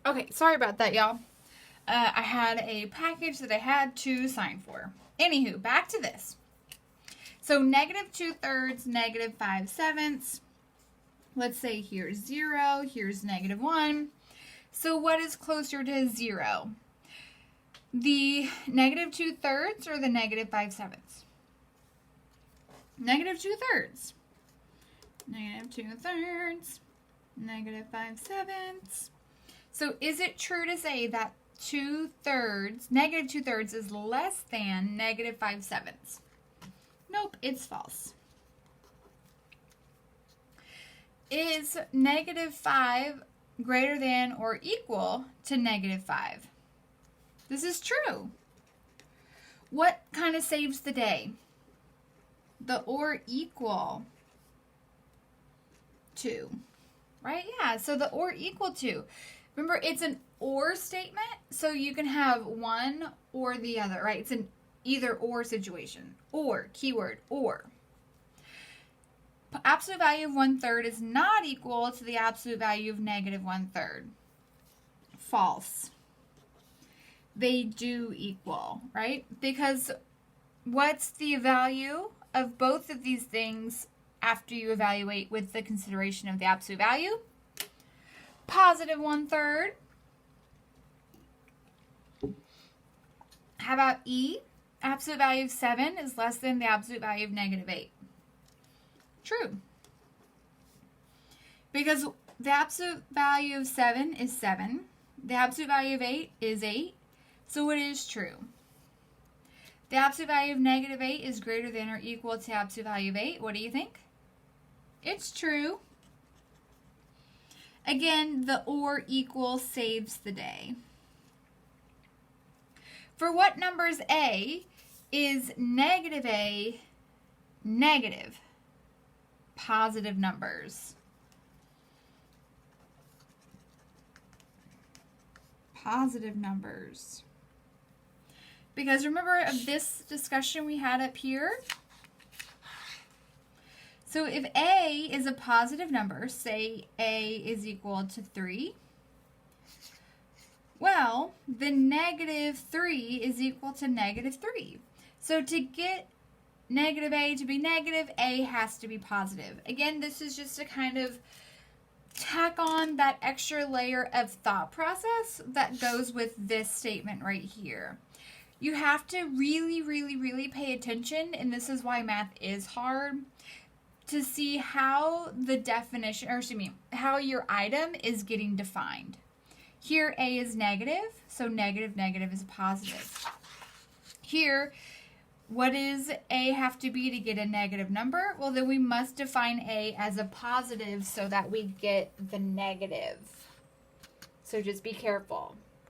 Okay, sorry about that, y'all. I had a package that I had to sign for. Anywho, back to this. So negative 2/3, negative 5/7. Let's say here's 0, here's negative 1. So what is closer to 0? The negative 2/3 or the negative 5/7? Negative 2/3. Negative 2/3. Negative 5/7. So is it true to say that 2/3, negative 2/3 is less than negative 5/7? Nope, it's false. Is negative 5 greater than or equal to negative 5? This is true. What kind of saves the day? The or equal to, right? Yeah, so the or equal to. Remember, it's an or statement, so you can have one or the other, right? It's an either or situation. Or, keyword, or. Absolute value of 1/3 is not equal to the absolute value of negative 1/3. False. They do equal, right? Because what's the value of both of these things after you evaluate with the consideration of the absolute value? Positive 1/3. How about E? Absolute value of 7 is less than the absolute value of negative 8. True. Because the absolute value of 7 is 7. The absolute value of 8 is 8. So it is true. The absolute value of negative 8 is greater than or equal to the absolute value of 8. What do you think? It's true. Again, the or equal saves the day. For what numbers A is negative A negative? Positive numbers. Positive numbers. Because remember of this discussion we had up here? So if A is a positive number, say A is equal to 3, well, the negative 3 is equal to negative 3. So to get negative A to be negative, A has to be positive. Again, this is just to kind of tack on that extra layer of thought process that goes with this statement right here. You have to really, really, really pay attention, and this is why math is hard, to see how the definition, or excuse me, how your item is getting defined. Here, A is negative, so negative, negative is a positive. Here, what does A have to be to get a negative number? Well, then we must define A as a positive so that we get the negative. So just be careful.